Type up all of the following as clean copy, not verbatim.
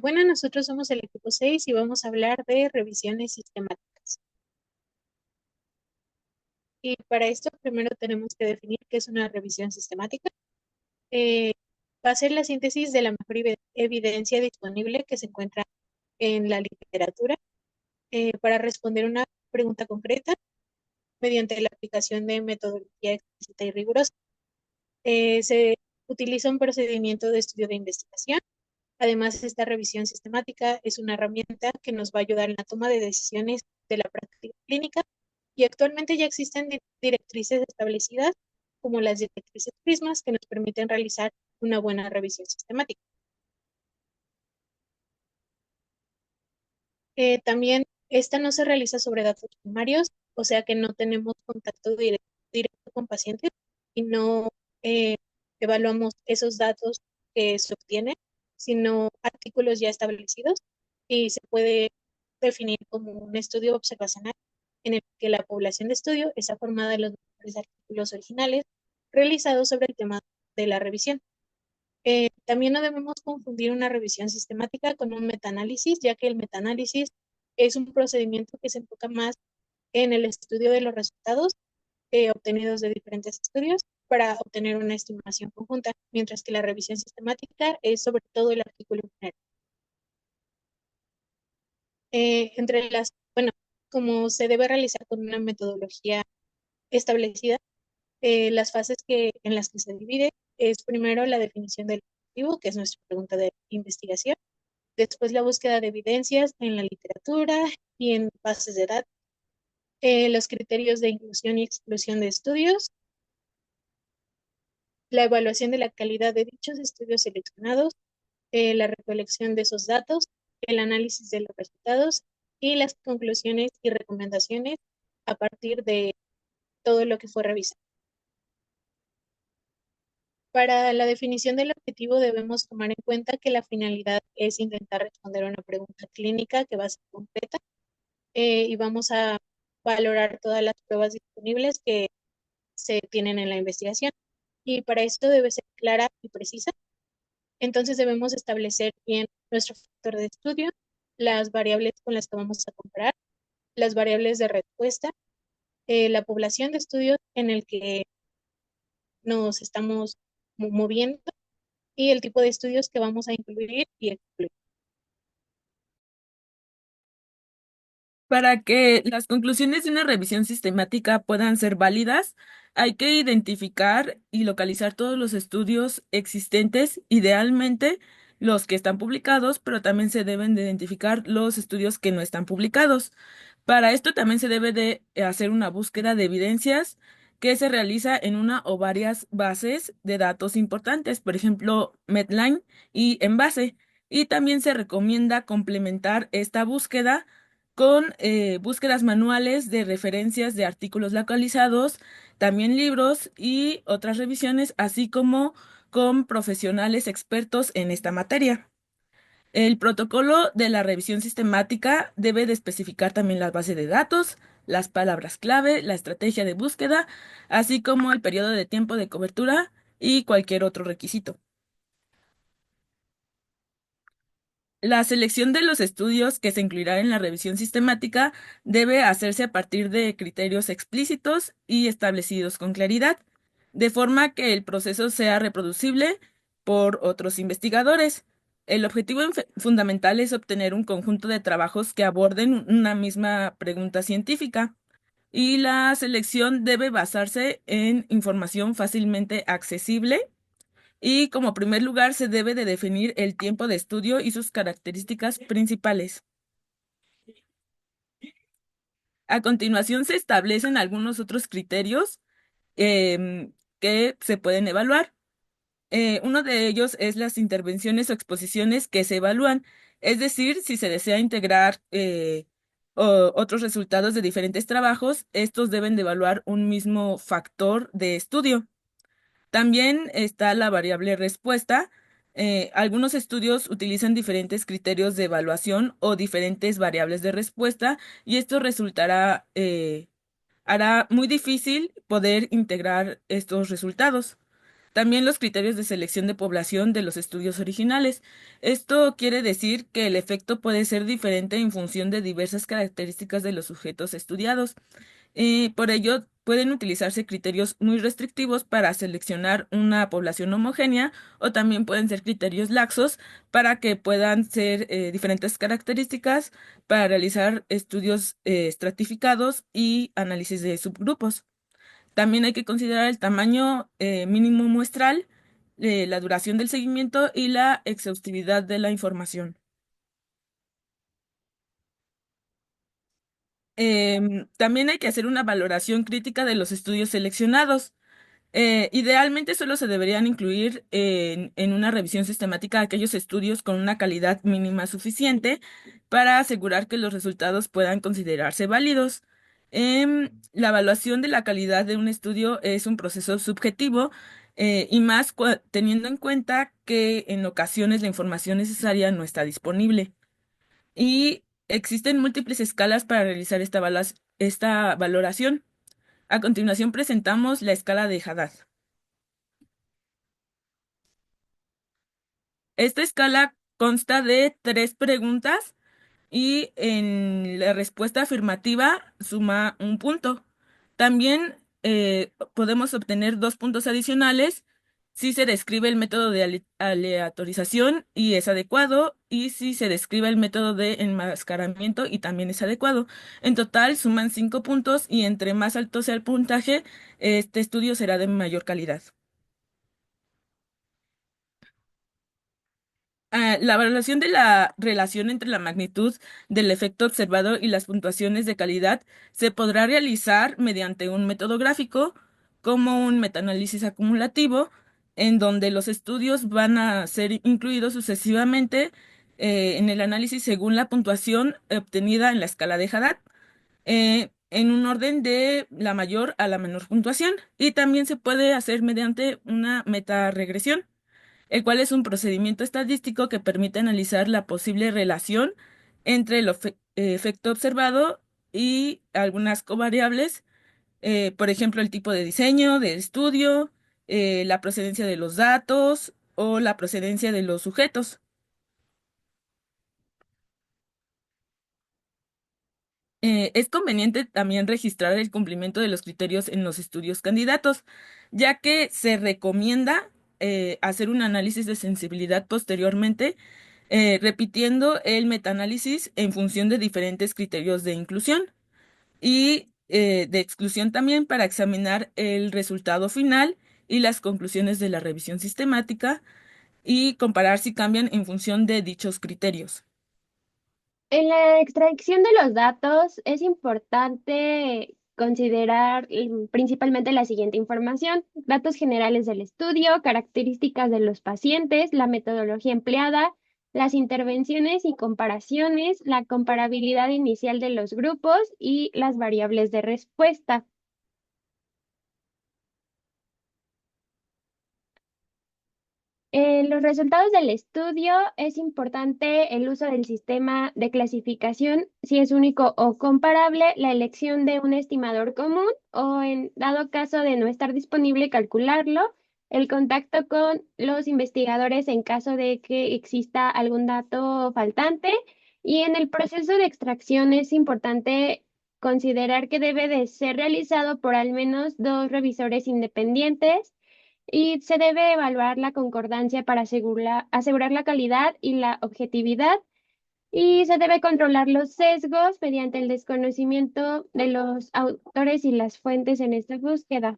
Bueno, nosotros somos el equipo 6 y vamos a hablar de revisiones sistemáticas. Y para esto primero tenemos que definir qué es una revisión sistemática. Eh, Va a ser la síntesis de la mejor evidencia disponible que se encuentra en la literatura para responder una pregunta concreta mediante la aplicación de metodología explícita y rigurosa. Se utiliza un procedimiento de estudio de investigación. Además, esta revisión sistemática es una herramienta que nos va a ayudar en la toma de decisiones de la práctica clínica y actualmente ya existen directrices establecidas como las directrices PRISMAS que nos permiten realizar una buena revisión sistemática. También esta no se realiza sobre datos primarios, o sea que no tenemos contacto directo con pacientes y no eh, evaluamos esos datos que se obtienen, sino artículos ya establecidos y se puede definir como un estudio observacional en el que la población de estudio está formada de los mejores artículos originales realizados sobre el tema de la revisión. También no debemos confundir una revisión sistemática con un metaanálisis, ya que el metaanálisis es un procedimiento que se enfoca más en el estudio de los resultados obtenidos de diferentes estudios para obtener una estimación conjunta, mientras que la revisión sistemática es sobre todo el artículo final. Bueno, como se debe realizar con una metodología establecida, las fases en las que se divide es primero la definición del objetivo, que es nuestra pregunta de investigación. Después la búsqueda de evidencias en la literatura y en bases de datos, los criterios de inclusión y exclusión de estudios, la evaluación de la calidad de dichos estudios seleccionados, la recolección de esos datos, el análisis de los resultados y las conclusiones y recomendaciones a partir de todo lo que fue revisado. Para la definición del objetivo debemos tomar en cuenta que la finalidad es intentar responder a una pregunta clínica que va a ser concreta y vamos a valorar todas las pruebas disponibles que se tienen en la investigación. Y para esto debe ser clara y precisa. Entonces debemos establecer bien nuestro factor de estudio, las variables con las que vamos a comparar, las variables de respuesta, la población de estudios en el que nos estamos moviendo y el tipo de estudios que vamos a incluir y excluir. Para que las conclusiones de una revisión sistemática puedan ser válidas, hay que identificar y localizar todos los estudios existentes, idealmente los que están publicados, pero también se deben de identificar los estudios que no están publicados. Para esto también se debe de hacer una búsqueda de evidencias que se realiza en una o varias bases de datos importantes, por ejemplo, Medline y Embase. Y también se recomienda complementar esta búsqueda con búsquedas manuales de referencias de artículos localizados, también libros y otras revisiones, así como con profesionales expertos en esta materia. El protocolo de la revisión sistemática debe de especificar también la base de datos, las palabras clave, la estrategia de búsqueda, así como el periodo de tiempo de cobertura y cualquier otro requisito. La selección de los estudios que se incluirá en la revisión sistemática debe hacerse a partir de criterios explícitos y establecidos con claridad, de forma que el proceso sea reproducible por otros investigadores. El objetivo fundamental es obtener un conjunto de trabajos que aborden una misma pregunta científica, y la selección debe basarse en información fácilmente accesible y como primer lugar se debe de definir el tiempo de estudio y sus características principales. A continuación se establecen algunos otros criterios que se pueden evaluar. Uno de ellos es las intervenciones o exposiciones que se evalúan, es decir, si se desea integrar otros resultados de diferentes trabajos, estos deben de evaluar un mismo factor de estudio. También está la variable respuesta. Algunos estudios utilizan diferentes criterios de evaluación o diferentes variables de respuesta y esto hará muy difícil poder integrar estos resultados. También los criterios de selección de población de los estudios originales. Esto quiere decir que el efecto puede ser diferente en función de diversas características de los sujetos estudiados. Por ello, pueden utilizarse criterios muy restrictivos para seleccionar una población homogénea o también pueden ser criterios laxos para que puedan ser diferentes características para realizar estudios estratificados y análisis de subgrupos. También hay que considerar el tamaño mínimo muestral, la duración del seguimiento y la exhaustividad de la información. También hay que hacer una valoración crítica de los estudios seleccionados. Idealmente solo se deberían incluir en una revisión sistemática aquellos estudios con una calidad mínima suficiente para asegurar que los resultados puedan considerarse válidos. La evaluación de la calidad de un estudio es un proceso subjetivo y más teniendo en cuenta que en ocasiones la información necesaria no está disponible. Y existen múltiples escalas para realizar esta valoración. A continuación presentamos la escala de Haddad. Esta escala consta de tres preguntas y en la respuesta afirmativa suma un punto. También podemos obtener 2 puntos adicionales si se describe el método de aleatorización y es adecuado, y si se describe el método de enmascaramiento y también es adecuado. En total suman 5 puntos y entre más alto sea el puntaje, este estudio será de mayor calidad. La valoración de la relación entre la magnitud del efecto observado y las puntuaciones de calidad se podrá realizar mediante un método gráfico como un metaanálisis acumulativo, en donde los estudios van a ser incluidos sucesivamente en el análisis según la puntuación obtenida en la escala de Haddad, en un orden de la mayor a la menor puntuación. Y también se puede hacer mediante una metaregresión, el cual es un procedimiento estadístico que permite analizar la posible relación entre el efecto observado y algunas covariables, por ejemplo, el tipo de diseño del estudio, la procedencia de los datos o la procedencia de los sujetos. Es conveniente también registrar el cumplimiento de los criterios en los estudios candidatos, ya que se recomienda hacer un análisis de sensibilidad posteriormente, repitiendo el metaanálisis en función de diferentes criterios de inclusión y de exclusión también para examinar el resultado final y las conclusiones de la revisión sistemática y comparar si cambian en función de dichos criterios. En la extracción de los datos es importante considerar principalmente la siguiente información: datos generales del estudio, características de los pacientes, la metodología empleada, las intervenciones y comparaciones, la comparabilidad inicial de los grupos y las variables de respuesta. En los resultados del estudio es importante el uso del sistema de clasificación, si es único o comparable, la elección de un estimador común o, en dado caso de no estar disponible, calcularlo, el contacto con los investigadores en caso de que exista algún dato faltante, y en el proceso de extracción es importante considerar que debe de ser realizado por al menos dos revisores independientes y se debe evaluar la concordancia para asegurar la calidad y la objetividad, y se debe controlar los sesgos mediante el desconocimiento de los autores y las fuentes en esta búsqueda.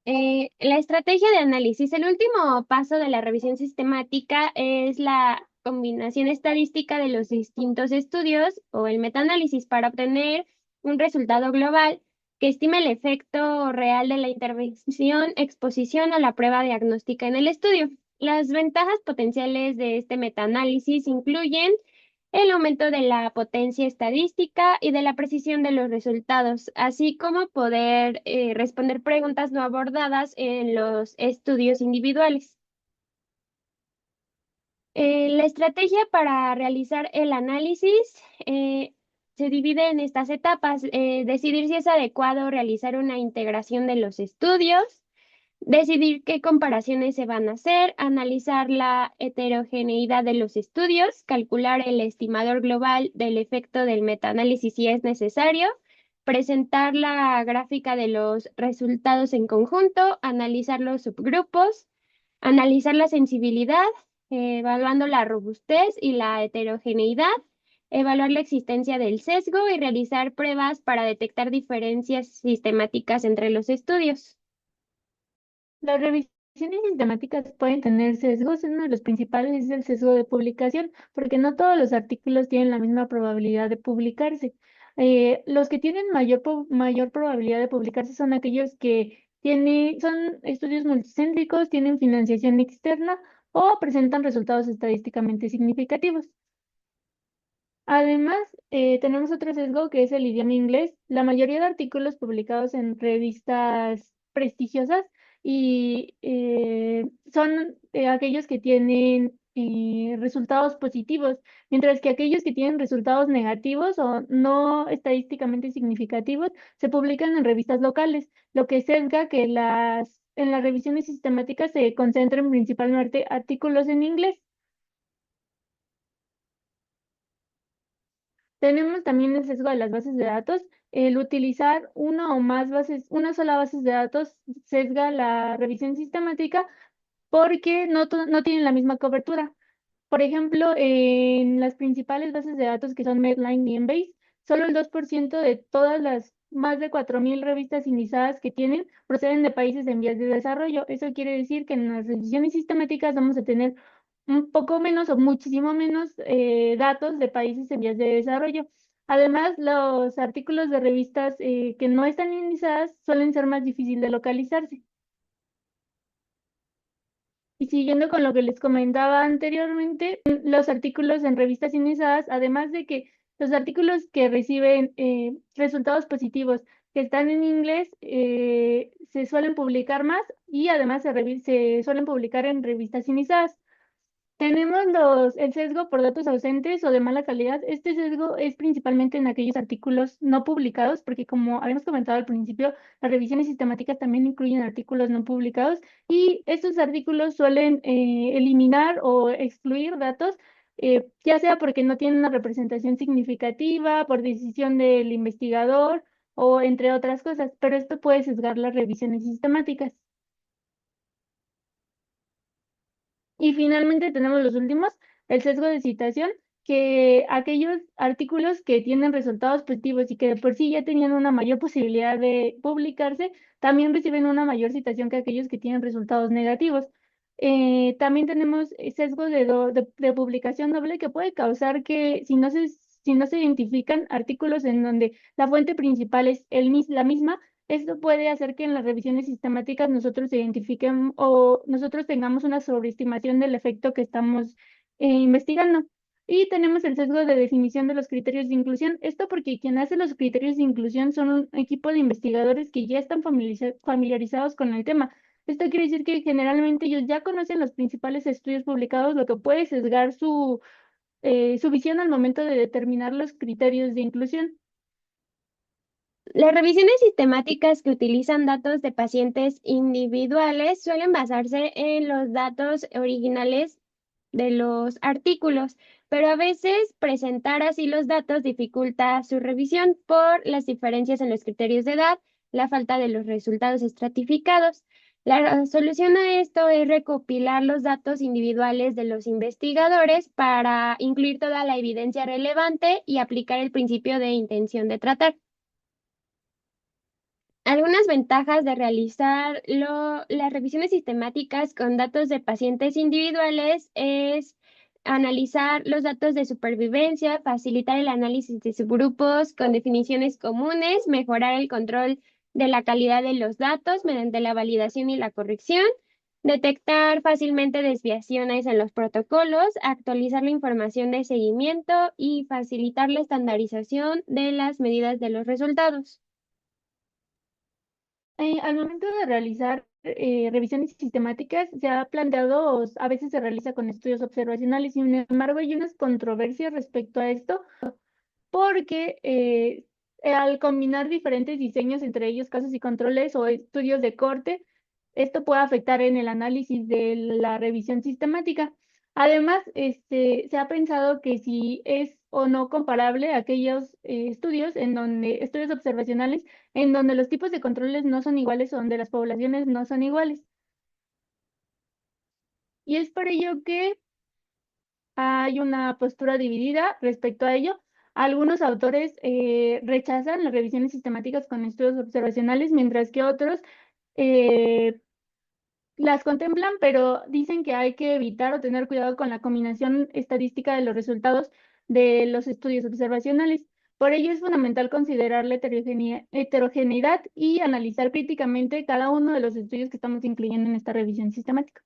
La estrategia de análisis. El último paso de la revisión sistemática es la combinación estadística de los distintos estudios o el metaanálisis para obtener un resultado global que estime el efecto real de la intervención, exposición o la prueba diagnóstica en el estudio. Las ventajas potenciales de este metaanálisis incluyen el aumento de la potencia estadística y de la precisión de los resultados, así como poder responder preguntas no abordadas en los estudios individuales. La estrategia para realizar el análisis se divide en estas etapas: decidir si es adecuado realizar una integración de los estudios, decidir qué comparaciones se van a hacer, analizar la heterogeneidad de los estudios, calcular el estimador global del efecto del metaanálisis si es necesario, presentar la gráfica de los resultados en conjunto, analizar los subgrupos, analizar la sensibilidad, evaluando la robustez y la heterogeneidad, evaluar la existencia del sesgo y realizar pruebas para detectar diferencias sistemáticas entre los estudios. Las revisiones sistemáticas pueden tener sesgos. Uno de los principales es el sesgo de publicación, porque no todos los artículos tienen la misma probabilidad de publicarse. Los que tienen mayor probabilidad de publicarse son aquellos que son estudios multicéntricos, tienen financiación externa o presentan resultados estadísticamente significativos. Además, tenemos otro sesgo que es el idioma inglés. La mayoría de artículos publicados en revistas prestigiosas son aquellos que tienen resultados positivos, mientras que aquellos que tienen resultados negativos o no estadísticamente significativos se publican en revistas locales, lo que sesga que en las revisiones sistemáticas se concentren principalmente artículos en inglés. Tenemos también el sesgo de las bases de datos. El utilizar una sola base de datos sesga la revisión sistemática porque no tienen la misma cobertura. Por ejemplo, en las principales bases de datos que son Medline y Embase, solo el 2% de todas las más de 4.000 revistas indizadas que tienen proceden de países en vías de desarrollo. Eso quiere decir que en las revisiones sistemáticas vamos a tener un poco menos o muchísimo menos datos de países en vías de desarrollo. Además, los artículos de revistas que no están indizadas suelen ser más difíciles de localizarse. Y siguiendo con lo que les comentaba anteriormente, los artículos en revistas indizadas, además de que los artículos que reciben resultados positivos que están en inglés, se suelen publicar más y además se suelen publicar en revistas indizadas. Tenemos el sesgo por datos ausentes o de mala calidad. Este sesgo es principalmente en aquellos artículos no publicados, porque como habíamos comentado al principio, las revisiones sistemáticas también incluyen artículos no publicados y estos artículos suelen eliminar o excluir datos, ya sea porque no tienen una representación significativa, por decisión del investigador o entre otras cosas, pero esto puede sesgar las revisiones sistemáticas. Y finalmente tenemos los últimos, el sesgo de citación, que aquellos artículos que tienen resultados positivos y que de por sí ya tenían una mayor posibilidad de publicarse, también reciben una mayor citación que aquellos que tienen resultados negativos. También tenemos sesgos de publicación doble que puede causar que si no se identifican artículos en donde la fuente principal es la misma, esto puede hacer que en las revisiones sistemáticas nosotros identifiquemos o nosotros tengamos una sobreestimación del efecto que estamos investigando. Y tenemos el sesgo de definición de los criterios de inclusión. Esto porque quien hace los criterios de inclusión son un equipo de investigadores que ya están familiarizados con el tema. Esto quiere decir que generalmente ellos ya conocen los principales estudios publicados, lo que puede sesgar su visión al momento de determinar los criterios de inclusión. Las revisiones sistemáticas que utilizan datos de pacientes individuales suelen basarse en los datos originales de los artículos, pero a veces presentar así los datos dificulta su revisión por las diferencias en los criterios de edad, la falta de los resultados estratificados. La solución a esto es recopilar los datos individuales de los investigadores para incluir toda la evidencia relevante y aplicar el principio de intención de tratar. Algunas ventajas de realizar las revisiones sistemáticas con datos de pacientes individuales es analizar los datos de supervivencia, facilitar el análisis de subgrupos con definiciones comunes, mejorar el control de la calidad de los datos mediante la validación y la corrección, detectar fácilmente desviaciones en los protocolos, actualizar la información de seguimiento y facilitar la estandarización de las medidas de los resultados. Al momento de realizar revisiones sistemáticas, se ha planteado, o a veces se realiza con estudios observacionales, sin embargo, hay unas controversias respecto a esto, porque al combinar diferentes diseños, entre ellos casos y controles o estudios de corte, esto puede afectar en el análisis de la revisión sistemática. Además, se ha pensado que si es o no comparable aquellos estudios observacionales en donde los tipos de controles no son iguales o donde las poblaciones no son iguales. Y es por ello que hay una postura dividida respecto a ello. Algunos autores rechazan las revisiones sistemáticas con estudios observacionales, mientras que otros eh, las contemplan, pero dicen que hay que evitar o tener cuidado con la combinación estadística de los resultados de los estudios observacionales. Por ello es fundamental considerar la heterogeneidad y analizar críticamente cada uno de los estudios que estamos incluyendo en esta revisión sistemática.